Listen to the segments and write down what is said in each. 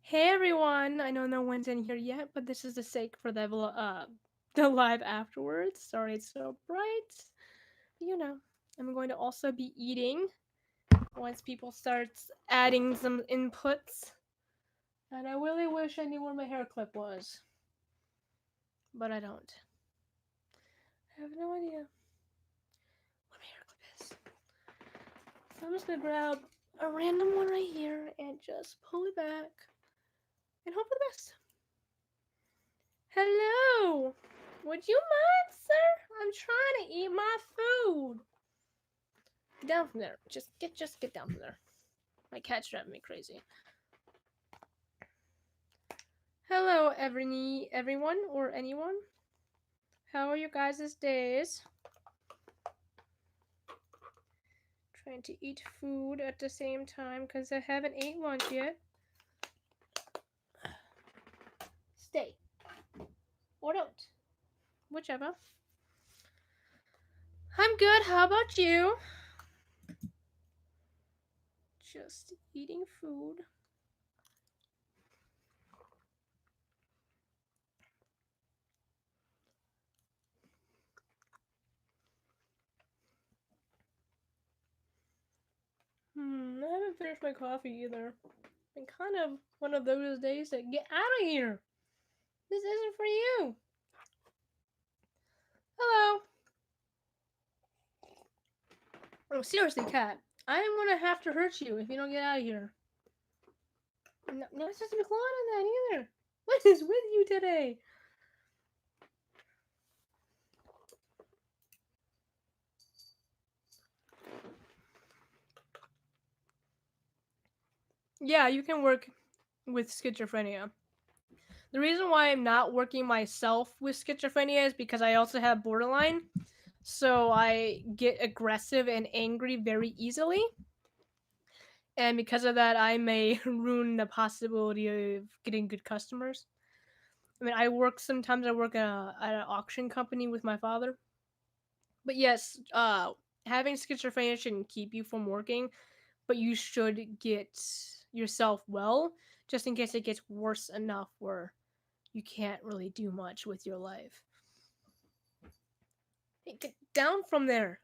Hey everyone! I know no one's in here yet, but this is the sake for the live afterwards. Sorry it's so bright. But, I'm going to also be eating once people start adding some inputs. And I really wish I knew where my hair clip was. But I don't. I have no idea where my hair clip is. So I'm just gonna grab a random one right here and just pull it back and hope for the best. Hello! Would you mind, sir? I'm trying to eat my food. Get down from there. Just get down from there. My cat's driving me crazy. Hello, everyone or anyone. How are you guys' days? Trying to eat food at the same time because I haven't ate lunch yet. Stay. Or don't. Whichever. I'm good. How about you? Just eating food. I haven't finished my coffee either. Been kind of one of those days that get out of here. This isn't for you. Hello. Oh, seriously, cat. I am gonna have to hurt you if you don't get out of here. No, not supposed to be clawing on that either. What is with you today? Yeah, you can work with schizophrenia. The reason why I'm not working myself with schizophrenia is because I also have borderline. So I get aggressive and angry very easily. And because of that, I may ruin the possibility of getting good customers. I mean, sometimes I work at an auction company with my father. But yes, having schizophrenia shouldn't keep you from working, but you should get yourself well just in case it gets worse enough where you can't really do much with your life. Hey, get down from there.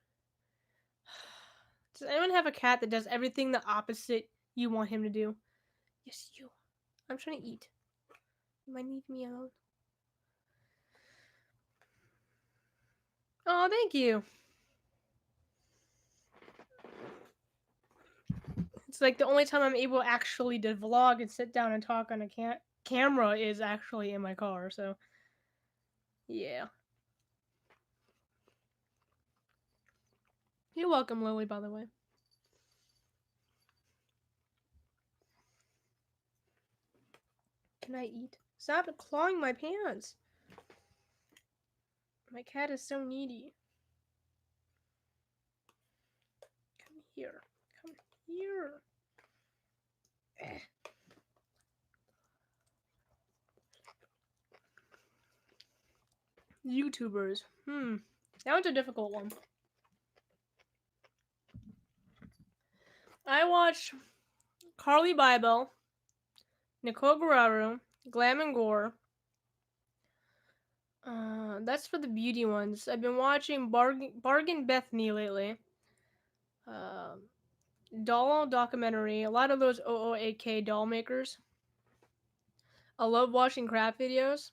Does anyone have a cat that does everything the opposite you want him to do? Yes, you. I'm trying to eat. You might leave me alone. Oh, thank you. It's like the only time I'm able actually to vlog and sit down and talk on a camera is actually in my car, so yeah. You're welcome, Lily, by the way. Can I eat? Stop clawing my pants. My cat is so needy. Come here. Come here. Eh. YouTubers. That one's a difficult one. I watch Carly Bybel, Nicole Guerrero, Glam and Gore. That's for the beauty ones. I've been watching Bargain Bethany lately. Um, doll documentary. A lot of those OOAK doll makers. I love watching craft videos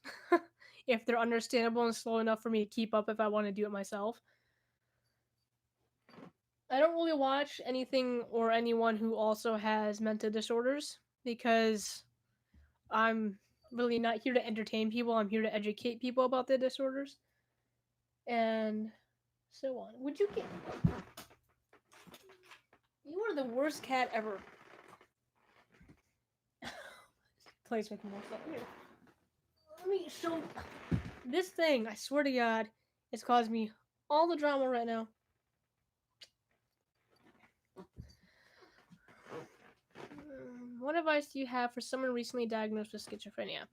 if they're understandable and slow enough for me to keep up if I want to do it myself. I don't really watch anything or anyone who also has mental disorders because I'm really not here to entertain people. I'm here to educate people about their disorders and so on. Would you get? You are the worst cat ever. Place making more stuff. Here. Let me show this thing. I swear to God, it's caused me all the drama right now. What advice do you have for someone recently diagnosed with schizophrenia?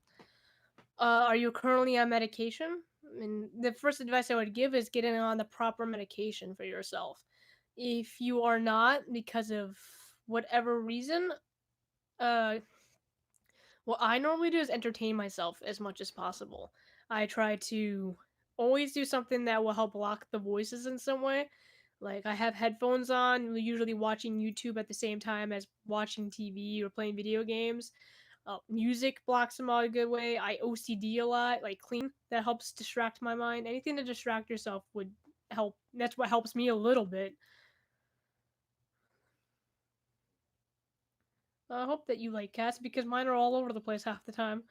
Are you currently on medication? I mean, the first advice I would give is getting on the proper medication for yourself. If you are not, because of whatever reason, uh, What I normally do is entertain myself as much as possible. I try to always do something that will help block the voices in some way. Like I have headphones on, usually watching YouTube at the same time as watching TV or playing video games. Music blocks them out a good way. I OCD a lot, like cleaning. That helps distract my mind. Anything to distract yourself would help. That's what helps me a little bit. I hope that you like cats because mine are all over the place half the time.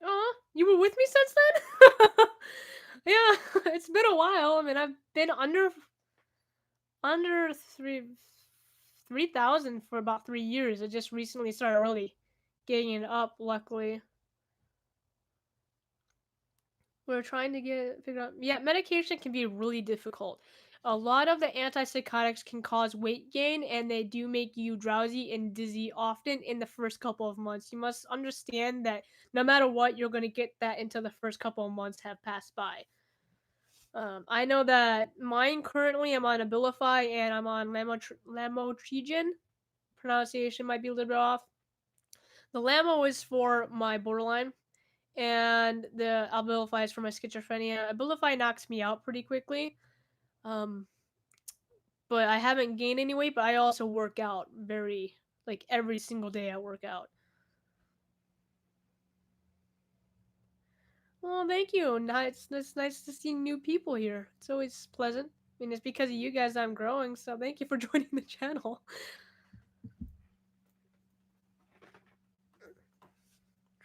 Oh, you were with me since then? Yeah, it's been a while. I mean, I've been under 3,000 for about 3 years. I just recently started really getting it up. Luckily, we're trying to get figure out. Yeah, medication can be really difficult. A lot of the antipsychotics can cause weight gain, and they do make you drowsy and dizzy often in the first couple of months. You must understand that no matter what, you're going to get that until the first couple of months have passed by. I know that mine currently I'm on Abilify and I'm on Lamotrigine. Pronunciation might be a little bit off. The Lamo is for my borderline, and the Abilify is for my schizophrenia. Abilify knocks me out pretty quickly. Um, but I haven't gained any weight. But I also work out like every single day. I work out. Well, thank you. Nice. It's nice to see new people here. It's always pleasant. I mean, it's because of you guys I'm growing. So thank you for joining the channel.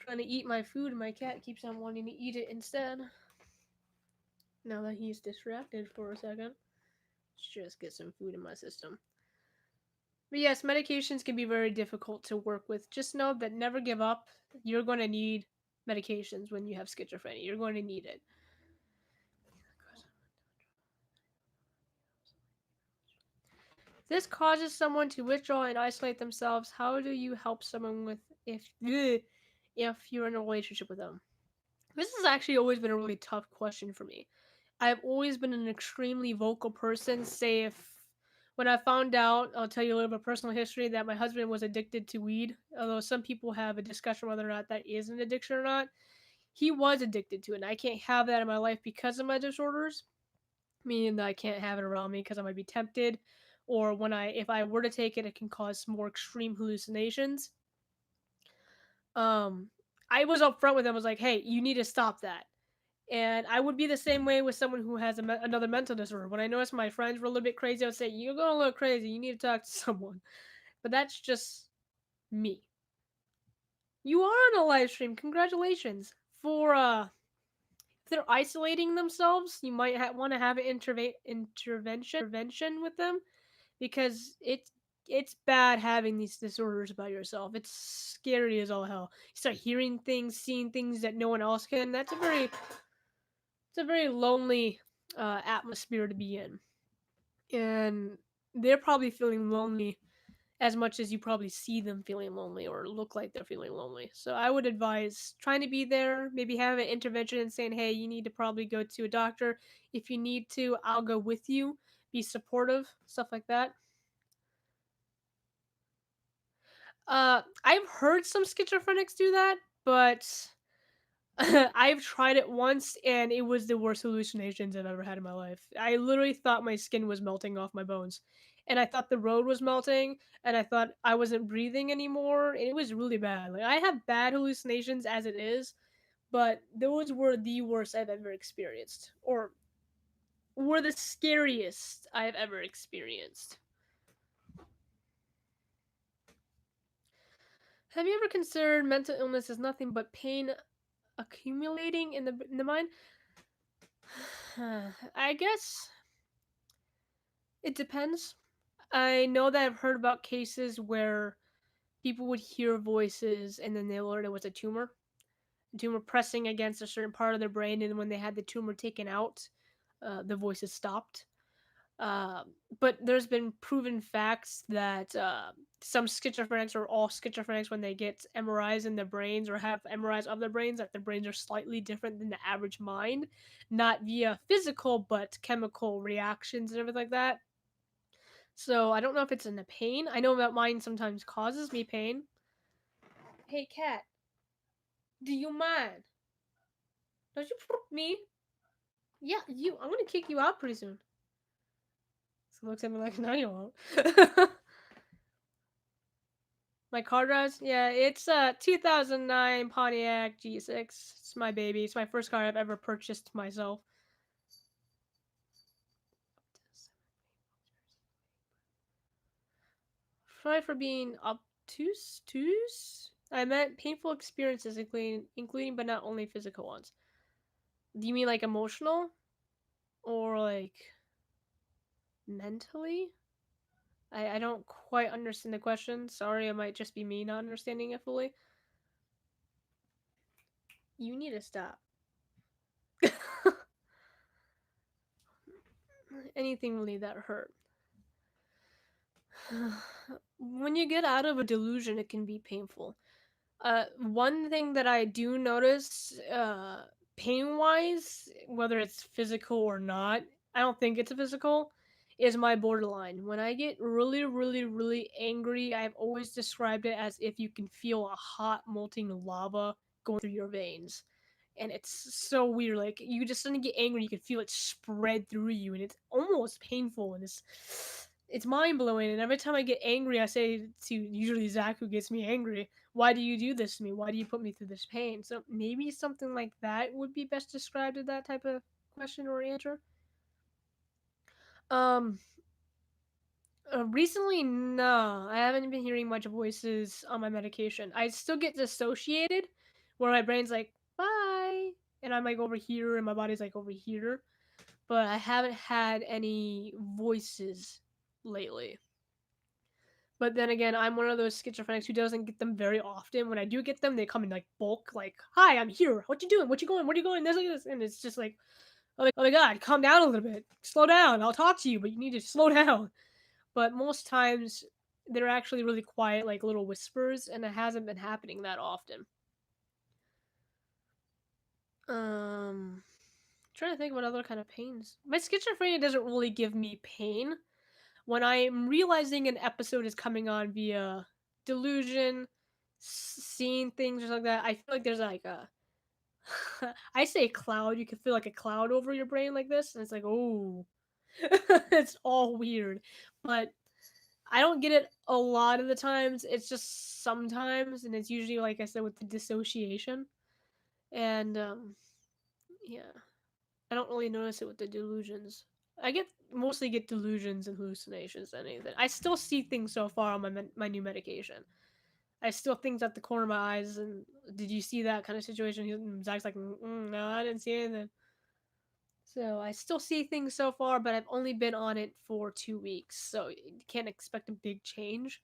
Trying to eat my food, and my cat keeps on wanting to eat it instead. Now that he's distracted for a second, let's just get some food in my system. But yes, medications can be very difficult to work with. Just know that never give up. You're going to need medications when you have schizophrenia. You're going to need it. This causes someone to withdraw and isolate themselves. How do you help someone with if you're in a relationship with them? This has actually always been a really tough question for me. I've always been an extremely vocal person. Say if when I found out, I'll tell you a little bit of personal history that my husband was addicted to weed. Although some people have a discussion whether or not that is an addiction or not, he was addicted to it. And I can't have that in my life because of my disorders, meaning that I can't have it around me because I might be tempted, or if I were to take it, it can cause more extreme hallucinations. Um, I was upfront with him. I was like, "Hey, you need to stop that." And I would be the same way with someone who has another mental disorder. When I noticed my friends were a little bit crazy, I would say, "You're going a little crazy. You need to talk to someone." But that's just me. You are on a live stream. Congratulations. If they're isolating themselves, you might want to have an intervention with them because it's bad having these disorders about yourself. It's scary as all hell. You start hearing things, seeing things that no one else can. It's a very lonely atmosphere to be in, and they're probably feeling lonely as much as you probably see them feeling lonely or look like they're feeling lonely. So I would advise trying to be there, maybe have an intervention and saying, "Hey, you need to probably go to a doctor. If you need to, I'll go with you." Be supportive, stuff like that. I've heard some schizophrenics do that, but I've tried it once and it was the worst hallucinations I've ever had in my life. I literally thought my skin was melting off my bones. And I thought the road was melting and I thought I wasn't breathing anymore. And it was really bad. Like I have bad hallucinations as it is, but those were the worst I've ever experienced. Or were the scariest I've ever experienced. Have you ever considered mental illness as nothing but pain accumulating in the mind? I guess it depends. I know that I've heard about cases where people would hear voices and then they learned it was a tumor pressing against a certain part of their brain, and when they had the tumor taken out, the voices stopped. Uh, but there's been proven facts that some schizophrenics or all schizophrenics, when they get MRIs in their brains or have MRIs of their brains, that their brains are slightly different than the average mind, not via physical but chemical reactions and everything like that. So I don't know if it's in the pain. I know that mine sometimes causes me pain. Hey cat, do you mind? Don't you me? Yeah, you. I'm gonna kick you out pretty soon. So looks at me like, no, you won't. My car drives? Yeah, it's a 2009 Pontiac G6. It's my baby. It's my first car I've ever purchased myself. Sorry for being obtuse. I meant painful experiences, including but not only physical ones. Do you mean like emotional or like mentally? I don't quite understand the question. Sorry, it might just be me not understanding it fully. You need to stop. Anything really that hurt. When you get out of a delusion, it can be painful. One thing that I do notice, pain wise, whether it's physical or not, I don't think it's a physical, is my borderline. When I get really, really, really angry, I've always described it as if you can feel a hot, molten lava going through your veins. And it's so weird. Like, you just suddenly get angry, you can feel it spread through you, and it's almost painful, and it's mind blowing. And every time I get angry, I say to usually Zach, who gets me angry, why do you do this to me? Why do you put me through this pain? So maybe something like that would be best described as that type of question or answer. Um, Recently, no, I haven't been hearing much voices on my medication. I still get dissociated, where my brain's like, bye, and I'm like over here, and my body's like over here. But I haven't had any voices lately. But then again, I'm one of those schizophrenics who doesn't get them very often. When I do get them, they come in like bulk, like, "Hi, I'm here. What you doing? What you going? Where you going?" This, and it's just like, oh my god, calm down a little bit. Slow down. I'll talk to you, but you need to slow down." But most times, they're actually really quiet, like little whispers, and it hasn't been happening that often. Um, Trying to think what other kind of pains. My schizophrenia doesn't really give me pain. When I'm realizing an episode is coming on via delusion, seeing things or something like that, I feel like there's like a I say cloud, you can feel like a cloud over your brain like this, and it's like, oh, it's all weird. But I don't get it a lot of the times. It's just sometimes, and it's usually like I said with the dissociation. And yeah, I don't really notice it with the delusions. I get mostly get delusions and hallucinations than anything. I still see things so far on my new medication. I still things at the corner of my eyes. And did you see that kind of situation? Zach's like, no, I didn't see anything. So I still see things so far, but I've only been on it for 2 weeks, so you can't expect a big change.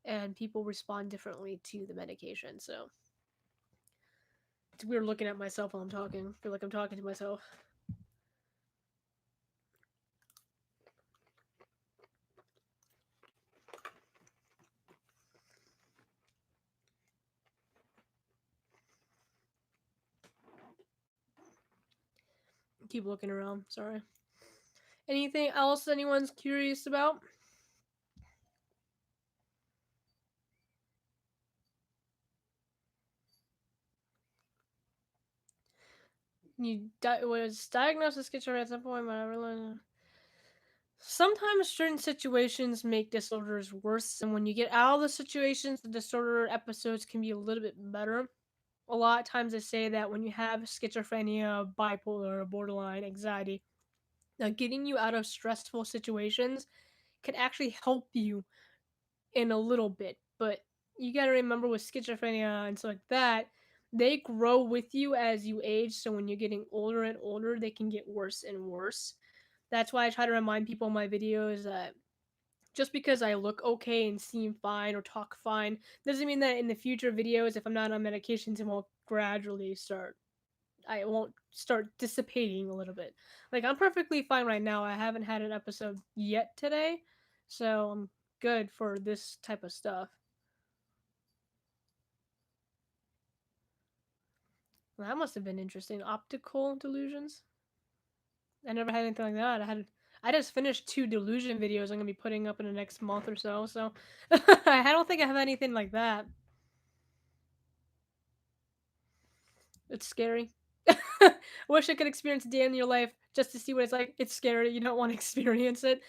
And people respond differently to the medication. So it's weird looking at myself while I'm talking. I feel like I'm talking to myself. Keep looking around. Sorry. Anything else anyone's curious about? Was diagnosed with schizophrenia at some point, but I realized. Sometimes certain situations make disorders worse, and when you get out of the situations, the disorder episodes can be a little bit better. A lot of times they say that when you have schizophrenia, bipolar, borderline, anxiety, getting you out of stressful situations can actually help you in a little bit. But you got to remember with schizophrenia and stuff like that, they grow with you as you age. So when you're getting older and older, they can get worse and worse. That's why I try to remind people in my videos that just because I look okay and seem fine or talk fine doesn't mean that in the future videos, if I'm not on medications, it won't gradually start. I won't start dissipating a little bit. Like, I'm perfectly fine right now. I haven't had an episode yet today, so I'm good for this type of stuff. Well, that must have been interesting. Optical delusions. I never had anything like that. I just finished 2 delusion videos I'm gonna be putting up in the next month or so. So I don't think I have anything like that. It's scary. Wish I could experience a day in your life just to see what it's like. It's scary. You don't want to experience it.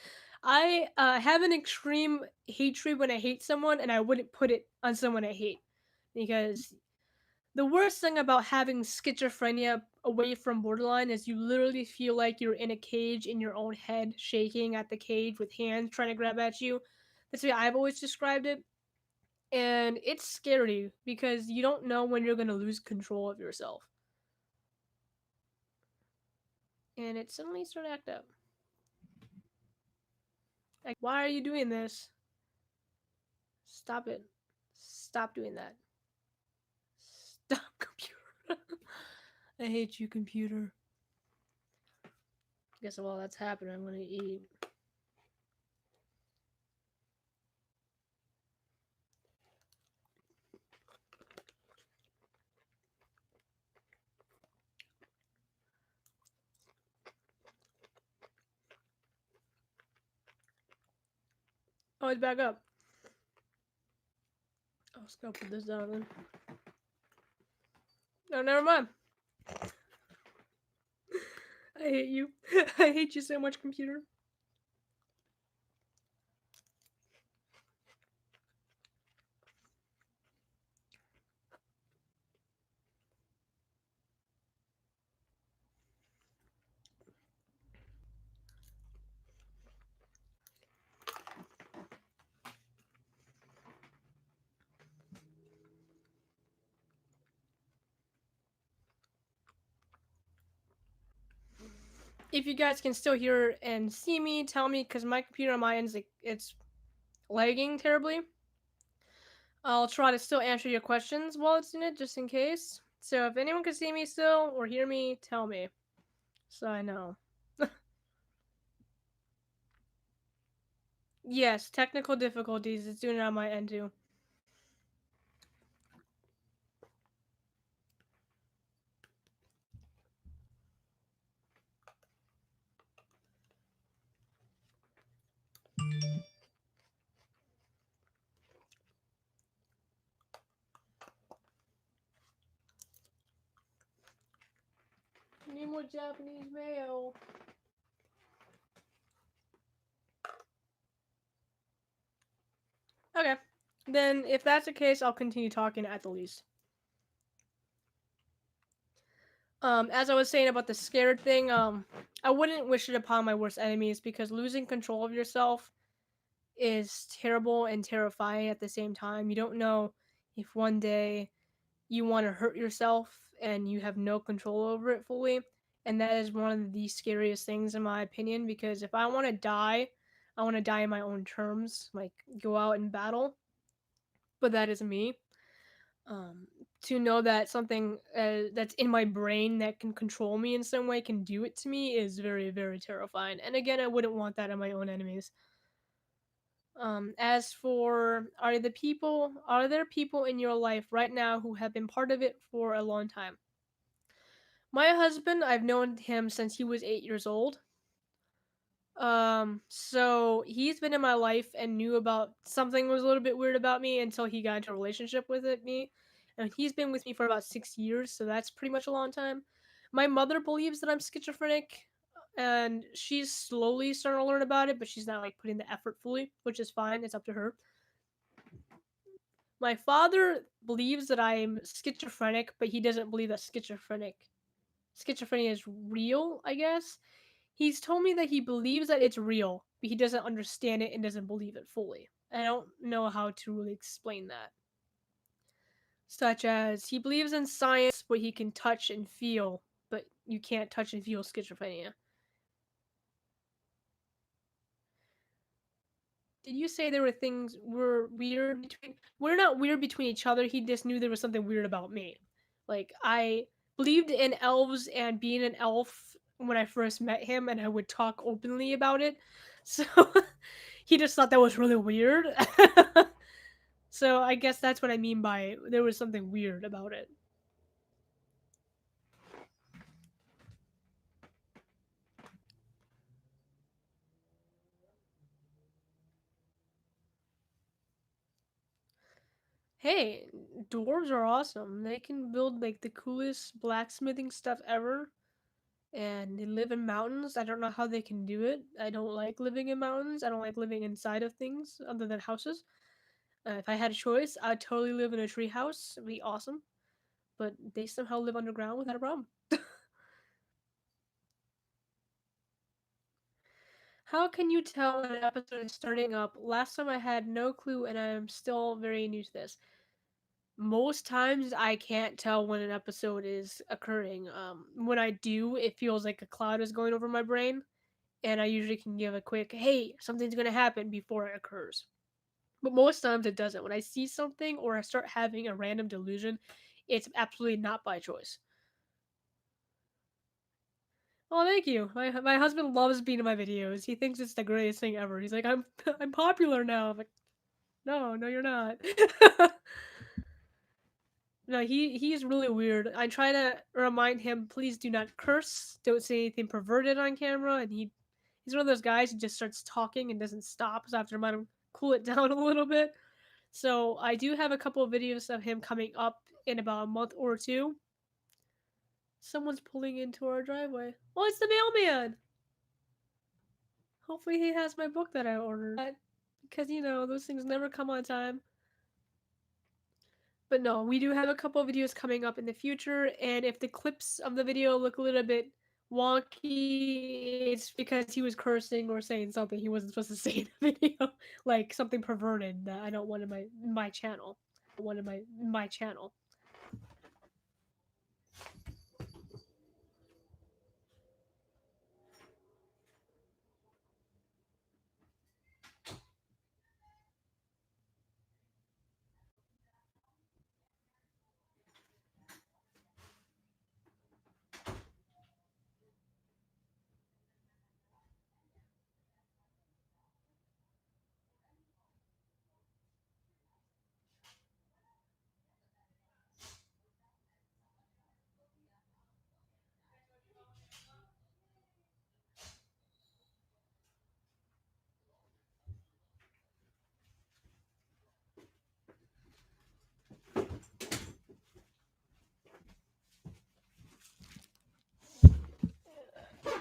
I have an extreme hatred when I hate someone, and I wouldn't put it on someone I hate because the worst thing about having schizophrenia away from borderline is you literally feel like you're in a cage in your own head, shaking at the cage with hands trying to grab at you. That's the way I've always described it. And it's scary because you don't know when you're going to lose control of yourself. And it suddenly started to act up. Like, why are you doing this? Stop it. Stop doing that. Stop, computer. I hate you, computer. Guess while that's happening, I'm gonna eat. Oh, it's back up. Oh, let's go put this down then. No, never mind. I hate you. I hate you so much, computer. If you guys can still hear and see me, tell me, because my computer on my end is like, it's lagging terribly. I'll try to still answer your questions while it's in it, just in case. So if anyone can see me still or hear me, tell me. So I know. Yes, technical difficulties. It's doing it on my end too. Need more Japanese mayo. Okay. Then if that's the case, I'll continue talking at the least. As I was saying about the scared thing, I wouldn't wish it upon my worst enemies because losing control of yourself is terrible and terrifying at the same time. You don't know if one day you want to hurt yourself and you have no control over it fully. And that is one of the scariest things, in my opinion, because if I want to die, I want to die in my own terms, like go out and battle. But that is me. Um, to know that something that's in my brain that can control me in some way can do it to me is very, very terrifying. And again, I wouldn't want that in my own enemies. As for are there people in your life right now who have been part of it for a long time? My husband, I've known him since he was 8 years old. So he's been in my life and knew about something was a little bit weird about me until he got into a relationship with me. And he's been with me for about 6 years, so that's pretty much a long time. My mother believes that I'm schizophrenic, and she's slowly starting to learn about it, but she's not like putting the effort fully, which is fine. It's up to her. My father believes that I'm schizophrenic, but he doesn't believe that schizophrenia is real, I guess. He's told me that he believes that it's real, but he doesn't understand it and doesn't believe it fully. I don't know how to really explain that. Such as he believes in science, but he can touch and feel, but you can't touch and feel schizophrenia. Did you say there were things were weird between? We're not weird between each other. He just knew there was something weird about me. Like I believed in elves and being an elf when I first met him, and I would talk openly about it. So he just thought that was really weird. So I guess that's what I mean by there was something weird about it. Hey, dwarves are awesome. They can build like the coolest blacksmithing stuff ever, and they live in mountains. I don't know how they can do it. I don't like living in mountains. I don't like living inside of things other than houses. If I had a choice, I'd totally live in a tree house. It'd be awesome. But they somehow live underground without a problem. How can you tell when an episode is starting up? Last time I had no clue, and I'm still very new to this. Most times I can't tell when an episode is occurring. When I do, it feels like a cloud is going over my brain, and I usually can give a quick, hey, something's gonna happen before it occurs. But most times it doesn't. When I see something or I start having a random delusion, it's absolutely not by choice. Oh, thank you. My husband loves being in my videos. He thinks it's the greatest thing ever. He's like, I'm popular now. I'm like, no, you're not. No, he's really weird. I try to remind him, please do not curse, don't say anything perverted on camera, and he's one of those guys who just starts talking and doesn't stop. So I have to remind him cool it down a little bit. So I do have a couple of videos of him coming up in about a month or two. Someone's pulling into our driveway. Oh, it's the mailman. Hopefully he has my book that I ordered. Because those things never come on time. But no, we do have a couple of videos coming up in the future, and if the clips of the video look a little bit wonky, it's because he was cursing or saying something he wasn't supposed to say in the video, like something perverted that I don't want in my channel. One of my channel.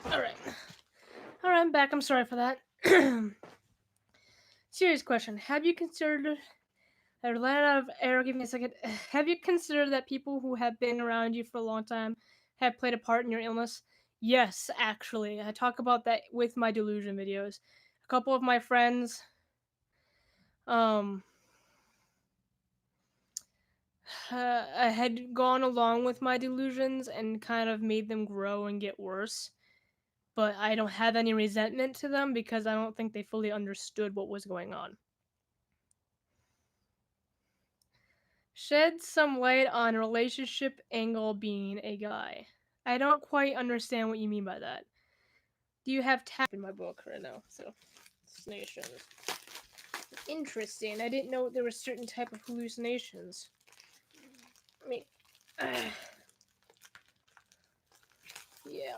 Alright. Alright, I'm back. I'm sorry for that. Serious question. Have you considered I ran out of air. Give me a second. Have you considered that people who have been around you for a long time have played a part in your illness? Yes, actually. I talk about that with my delusion videos. A couple of my friends, um, I had gone along with my delusions and kind of made them grow and get worse. But I don't have any resentment to them because I don't think they fully understood what was going on. Shed some light on relationship angle being a guy. I don't quite understand what you mean by that. Do you have tap in my book right now? So, hallucinations. Interesting. I didn't know there were certain type of hallucinations. I mean, yeah.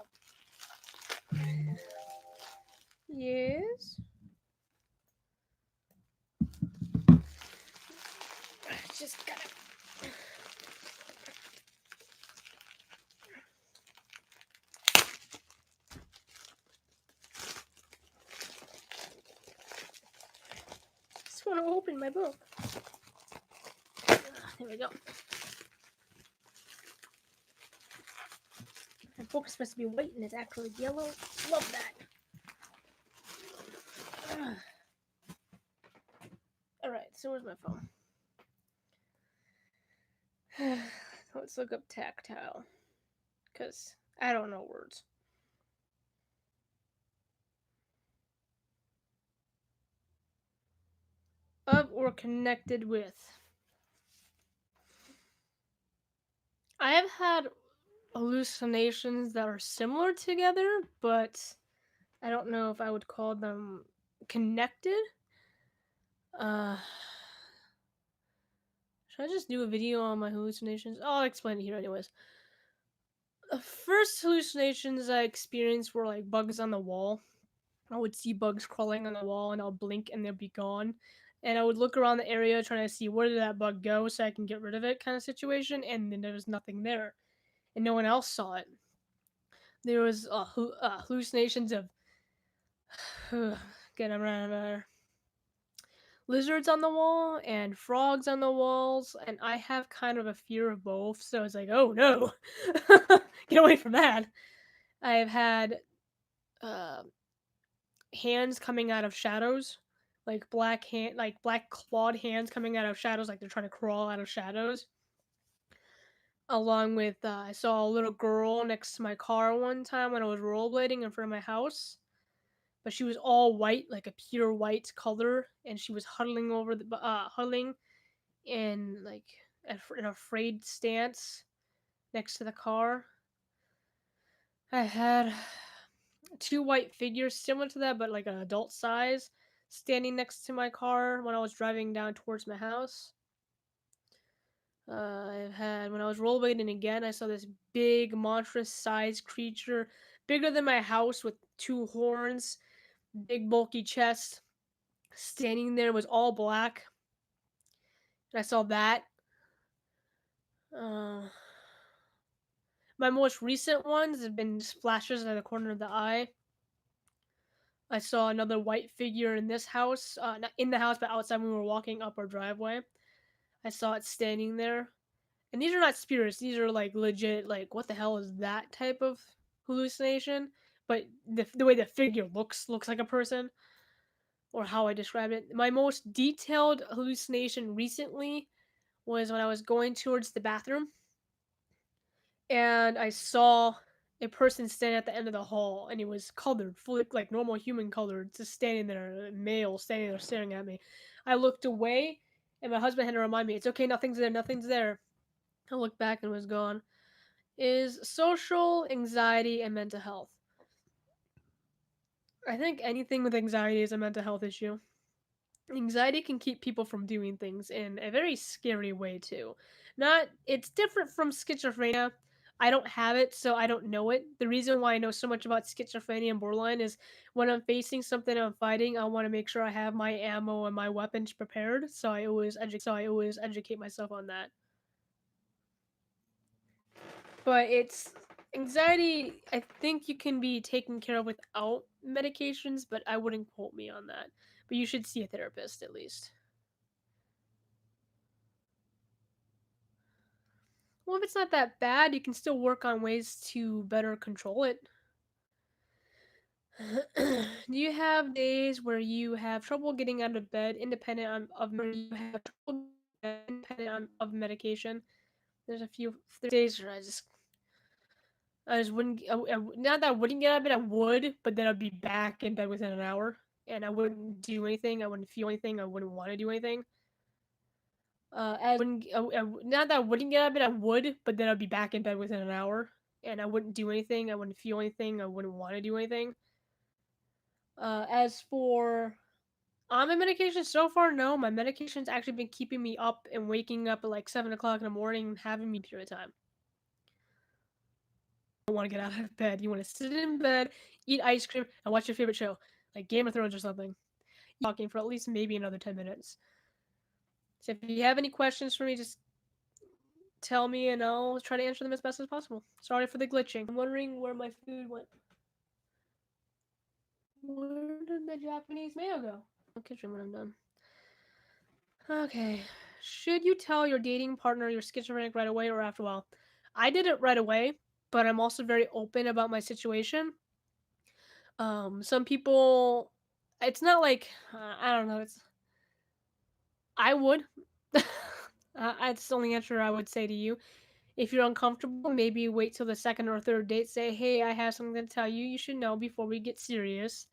Yes. Just gotta. Just want to open my book. There we go. My book is supposed to be white and it's actually yellow. Love that. Alright, so where's my phone? Let's look up tactile. Because I don't know words. Of or connected with. I have had hallucinations that are similar together, but I don't know if I would call them connected. Uh, should I just do a video on my hallucinations? I'll explain it here anyways. The first hallucinations I experienced were like bugs on the wall. I would see bugs crawling on the wall and I'll blink and they'll be gone. and I would look around the area trying to see where did that bug go so I can get rid of it kind of situation, and then there was nothing there, and no one else saw it. There was hallucinations of again, I'm running out of lizards on the wall and frogs on the walls, and I have kind of a fear of both, so it's like, oh no, get away from that. I have had uh, hands coming out of shadows, like black clawed hands coming out of shadows, like they're trying to crawl out of shadows. Along with, I saw a little girl next to my car one time when I was rollerblading in front of my house, but she was all white, like a pure white color, and she was huddling in like an afraid stance next to the car. I had two white figures similar to that, but like an adult size, standing next to my car when I was driving down towards my house. I've had when I was rollerblading again, I saw this big monstrous sized creature, bigger than my house with two horns, big bulky chest, standing there was all black. And I saw that. Uh, my most recent ones have been splashes at the corner of the eye. I saw another white figure in this house, not in the house, but outside when we were walking up our driveway. I saw it standing there. And these are not spirits, these are like legit, like, what the hell is that type of hallucination? But the way the figure looks like a person, or how I described it. My most detailed hallucination recently was when I was going towards the bathroom and I saw a person standing at the end of the hall, and he was colored, fully like normal human colored, just standing there, a male standing there staring at me. I looked away, and my husband had to remind me, "It's okay, nothing's there, nothing's there." I looked back and was gone. Is social anxiety and mental health. I think anything with anxiety is a mental health issue. Anxiety can keep people from doing things in a very scary way too. Not it's different from schizophrenia. I don't have it, so I don't know it. The reason why I know so much about schizophrenia and borderline is when I'm facing something I'm fighting, I want to make sure I have my ammo and my weapons prepared. So I always educate myself on that. But it's anxiety, I think you can be taken care of without medications, but I wouldn't quote me on that. But you should see a therapist at least. Well, if it's not that bad, you can still work on ways to better control it. Do you have days where you have trouble getting out of bed independent where you have trouble independent of medication? There's a few days where I just wouldn't not that I wouldn't get out of bed, I would, but then I'd be back in bed within an hour and I wouldn't do anything, I wouldn't feel anything, I wouldn't want to do anything. As wouldn't not that I wouldn't get out of bed, I would, but then I'd be back in bed within an hour, and I wouldn't do anything, I wouldn't feel anything, I wouldn't want to do anything. As for on my medication, so far, no. My medication's actually been keeping me up and waking up at like 7 o'clock in the morning, and having me period of time. You don't want to get out of bed. You want to sit in bed, eat ice cream, and watch your favorite show, like Game of Thrones or something. Talking for at least maybe another 10 minutes. So if you have any questions for me, just tell me and I'll try to answer them as best as possible. Sorry for the glitching. I'm wondering where my food went. Where did the Japanese mayo go? I'll kitchen when I'm done. Okay. Should you tell your dating partner you're schizophrenic right away or after a while? I did it right away, but I'm also very open about my situation. Some people, it's not like I don't know. It's I would. That's the only answer I would say to you. If you're uncomfortable, maybe wait till the second or third date. Say, hey, I have something to tell you. You should know before we get serious.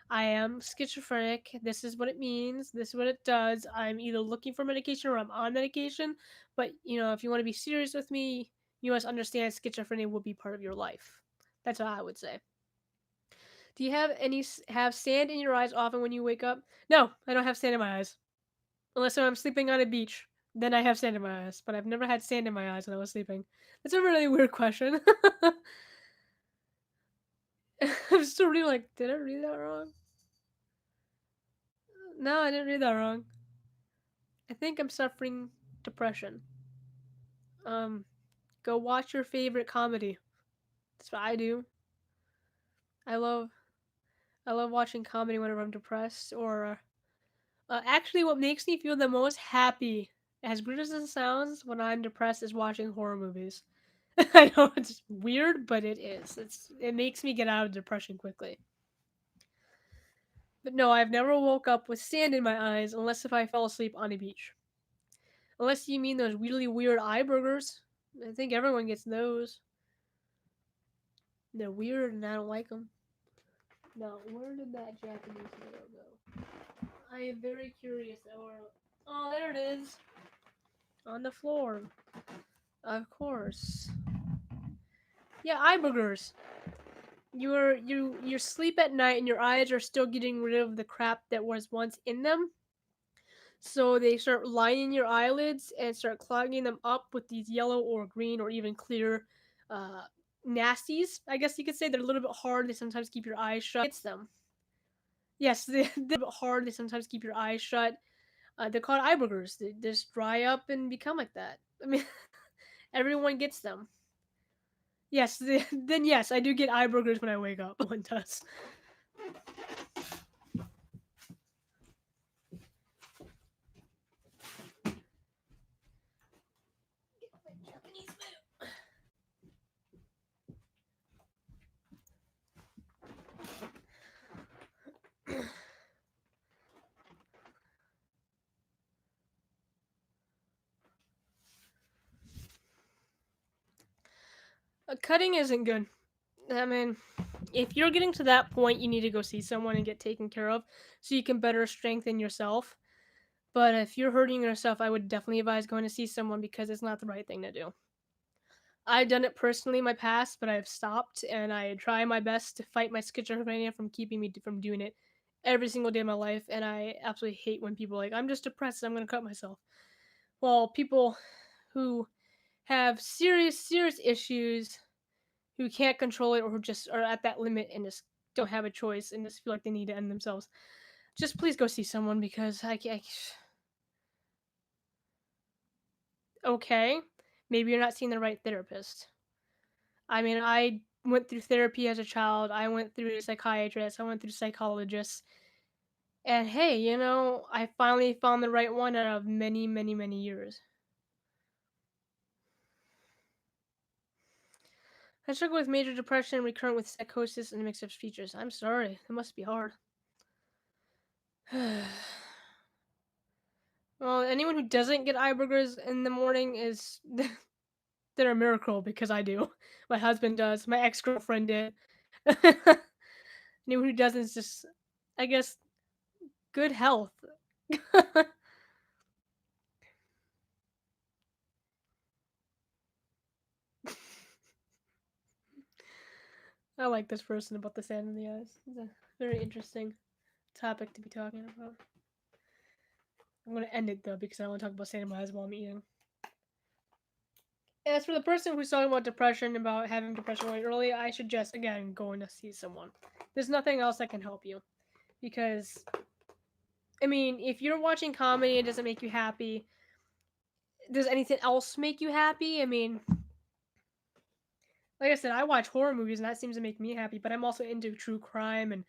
I am schizophrenic. This is what it means. This is what it does. I'm either looking for medication or I'm on medication. But, if you want to be serious with me, you must understand schizophrenia will be part of your life. That's what I would say. Do you have sand in your eyes often when you wake up? No, I don't have sand in my eyes. Unless I'm sleeping on a beach. Then I have sand in my eyes. But I've never had sand in my eyes when I was sleeping. That's a really weird question. I'm still reading like, did I read that wrong? No, I didn't read that wrong. I think I'm suffering depression. Um, Go watch your favorite comedy. That's what I do. I love I love watching comedy whenever I'm depressed. Or actually, what makes me feel the most happy, as weird as it sounds, when I'm depressed, is watching horror movies. I know it's weird, but it is. It makes me get out of depression quickly. But no, I've never woke up with sand in my eyes unless if I fell asleep on a beach. Unless you mean those really weird eye burgers. I think everyone gets those. They're weird and I don't like them. Now, where did that Japanese tomato go? I am very curious. Oh, there it is. On the floor. Of course. Yeah, eye boogers. You sleep at night and your eyes are still getting rid of the crap that was once in them. So they start lining your eyelids and start clogging them up with these yellow or green or even clear uh, nasties. I guess you could say they're a little bit hard. They sometimes keep your eyes shut. It's them. Yes, they're a bit hard. They sometimes keep your eyes shut. They're called eye boogers. They just dry up and become like that. I mean, everyone gets them. Yes, then yes, I do get eye boogers when I wake up. One does. Cutting isn't good. I mean, if you're getting to that point, you need to go see someone and get taken care of so you can better strengthen yourself. But if you're hurting yourself, I would definitely advise going to see someone because it's not the right thing to do. I've done it personally in my past, but I've stopped and I try my best to fight my schizophrenia from keeping me from doing it every single day of my life. And I absolutely hate when people are like, I'm just depressed, I'm going to cut myself. Well, people who have serious issues, who can't control it or who just are at that limit and just don't have a choice and just feel like they need to end themselves, just please go see someone because okay, maybe you're not seeing the right therapist. I mean, I went through therapy as a child. I went through a psychiatrist. I went through psychologists. And hey, I finally found the right one out of many years. I struggle with major depression, recurrent with psychosis, and a mix of features. I'm sorry. It must be hard. Well, anyone who doesn't get eye burgers in the morning is they're a miracle because I do. My husband does. My ex girlfriend did. Anyone who doesn't is just, I guess, good health. I like this person about the sand in the eyes. It's a very interesting topic to be talking about. I'm gonna end it though because I don't want to talk about sand in my eyes while I'm eating. As for the person who's talking about depression, about having depression really early, I suggest again going to see someone. There's nothing else that can help you because I mean, if you're watching comedy, it doesn't make you happy. Does anything else make you happy? I mean, like I said, I watch horror movies and that seems to make me happy, but I'm also into true crime and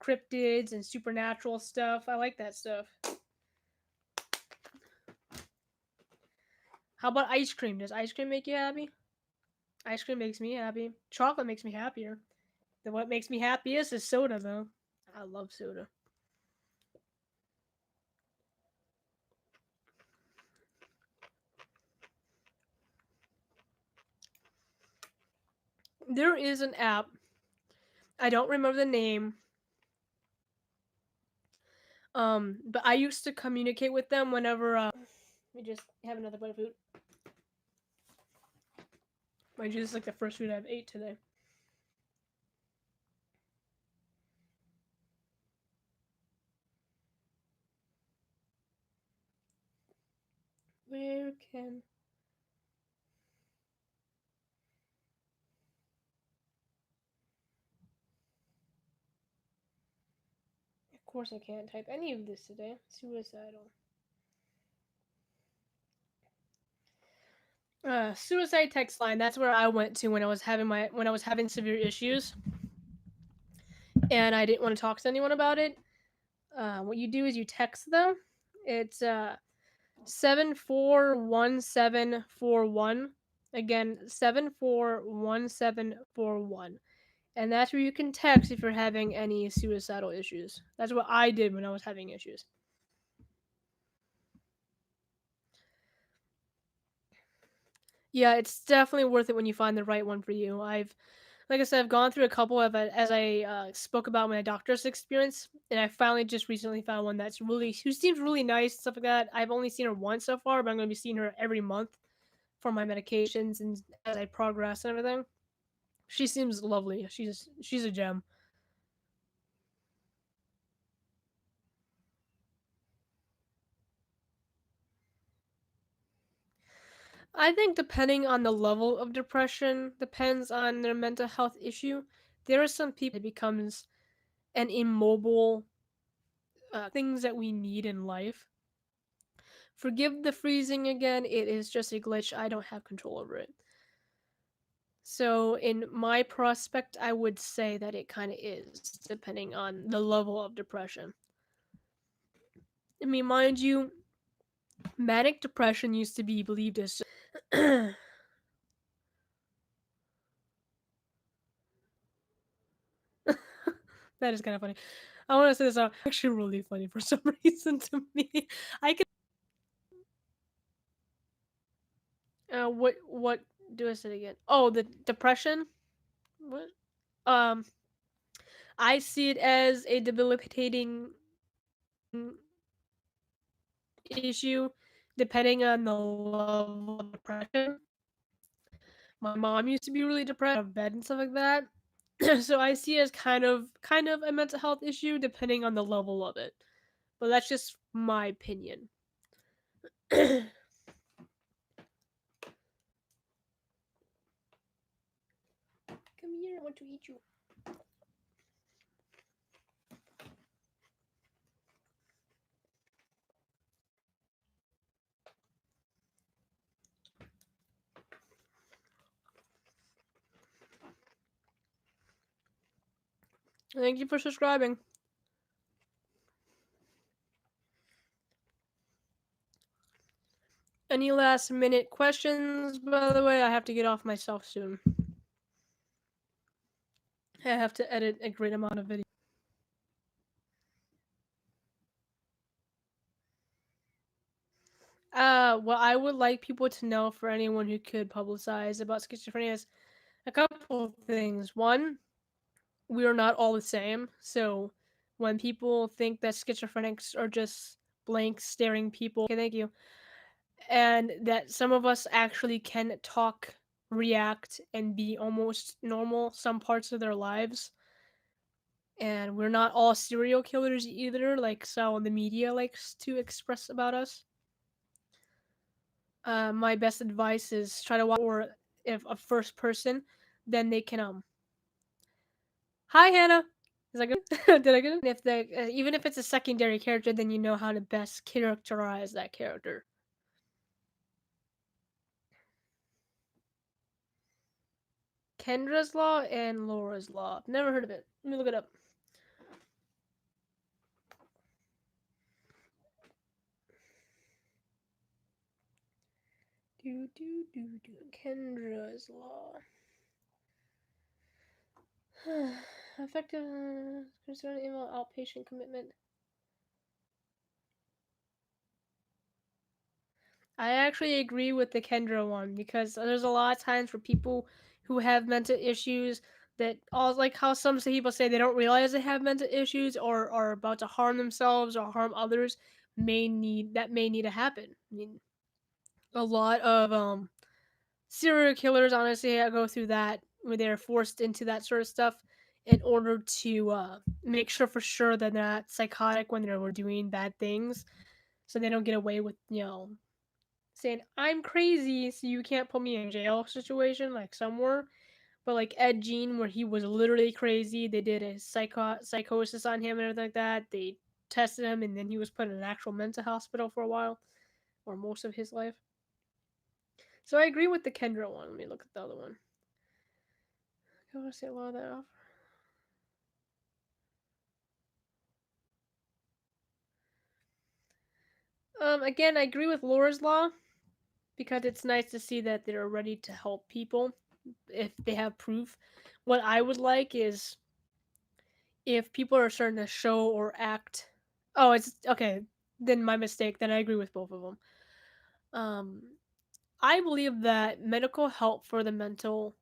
cryptids and supernatural stuff. I like that stuff. How about ice cream? Does ice cream make you happy? Ice cream makes me happy. Chocolate makes me happier. Then what makes me happiest is soda, though. I love soda. There is an app. I don't remember the name. But I used to communicate with them whenever. Let me just have another bite of food. Mind you, this is like the first food I've ate today. Where can Of course I can't type any of this today. Suicidal. Suicide text line. That's where I went to when I was having severe issues, and I didn't want to talk to anyone about it. What you do is you text them. It's 741741. Again, 741741. And that's where you can text if you're having any suicidal issues. That's what I did when I was having issues. Yeah, it's definitely worth it when you find the right one for you. Like I said, I've gone through a couple of it as I spoke about my doctor's experience, and I finally just recently found one who seems really nice, stuff like that. I've only seen her once so far, but I'm going to be seeing her every month for my medications and as I progress and everything. She seems lovely. She's a gem. I think depending on the level of depression, depends on their mental health issue. There are some people it becomes an immobile things that we need in life. Forgive the freezing again. It is just a glitch. I don't have control over it. So, in my prospect, I would say that it kind of is, depending on the level of depression. I mean, mind you, manic depression used to be believed as. That is kind of funny. I want to say this out. Actually, really funny for some reason to me. I can. What do I say again? Oh, the depression. What? Um, I see it as a debilitating issue, depending on the level of depression. My mom used to be really depressed out of bed and stuff like that. So I see it as kind of a mental health issue depending on the level of it. But that's just my opinion. Come here, I want to eat you. Thank you for subscribing. Any last minute questions, by the way? I have to get off myself soon. I have to edit a great amount of videos. What I would like people to know for anyone who could publicize about schizophrenia is a couple of things. One, we are not all the same. So when people think that schizophrenics are just blank staring people, okay, thank you, and that some of us actually can talk, react, and be almost normal some parts of their lives. And we're not all serial killers either, like so the media likes to express about us. My best advice is try to watch, or if a first person, then they can Hi Hannah. Is that good? Did I get it? If the even if it's a secondary character, then you know how to best characterize that character. Kendra's Law and Laura's Law. Never heard of it. Let me look it up. Kendra's Law. Effective concerning email outpatient commitment. I actually agree with the Kendra one because there's a lot of times for people who have mental issues that all like how some people say they don't realize they have mental issues or are about to harm themselves or harm others may need to happen. I mean, a lot of serial killers honestly go through that where they're forced into that sort of stuff in order to make sure for sure that they're not psychotic when they're doing bad things so they don't get away with saying I'm crazy, so you can't put me in jail situation like somewhere. But like Ed Gein, where he was literally crazy, they did a psychosis on him and everything like that. They tested him, and then he was put in an actual mental hospital for a while, or most of his life. So I agree with the Kendra one. Let me look at the other one. I want to say a lot of that off. Again, I agree with Laura's law because it's nice to see that they're ready to help people if they have proof. What I would like is if people are starting to show or act. Oh, it's okay. Then my mistake. Then I agree with both of them. Um, I believe that medical help for the mental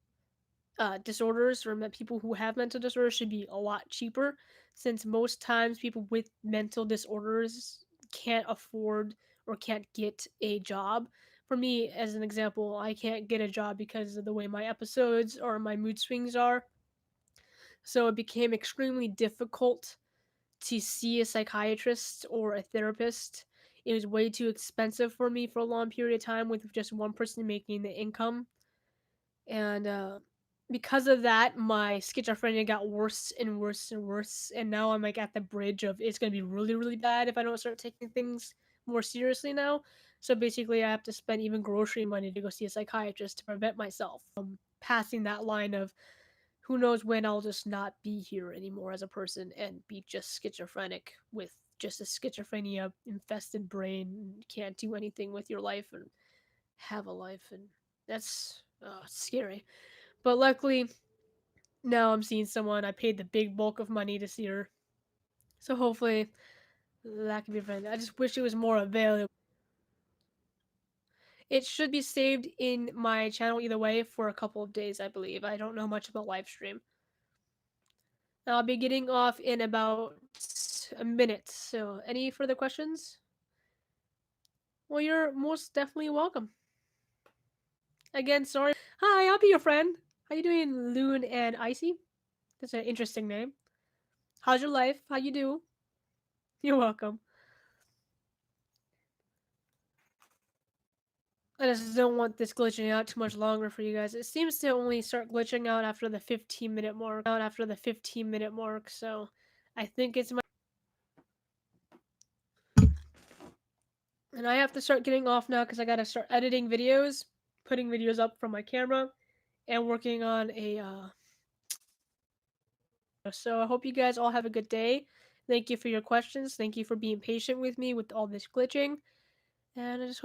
disorders or people who have mental disorders should be a lot cheaper, since most times people with mental disorders can't afford or can't get a job. For me, as an example, I can't get a job because of the way my episodes or my mood swings are. So it became extremely difficult to see a psychiatrist or a therapist. It was way too expensive for me for a long period of time with just one person making the income. And because of that, my schizophrenia got worse and worse and worse. And now I'm like at the bridge of it's going to be really, really bad if I don't start taking things more seriously now. So basically, I have to spend even grocery money to go see a psychiatrist to prevent myself from passing that line of who knows when I'll just not be here anymore as a person and be just schizophrenic with just a schizophrenia infested brain, can't do anything with your life and have a life, and that's scary. But luckily, now I'm seeing someone. I paid the big bulk of money to see her, so hopefully that can be fun. I just wish it was more available. It should be saved in my channel either way for a couple of days, I believe. I don't know much about live stream. I'll be getting off in about a minute. So, any further questions? Well, you're most definitely welcome. Again, sorry. Hi, I'll be your friend. How you doing, Loon and Icy? That's an interesting name. How's your life? How you do? You're welcome. I just don't want this glitching out too much longer for you guys. It seems to only start glitching out after the 15-minute mark. So I think it's my. And I have to start getting off now because I gotta start editing videos, putting videos up from my camera, and working on a. So I hope you guys all have a good day. Thank you for your questions. Thank you for being patient with me with all this glitching. And I just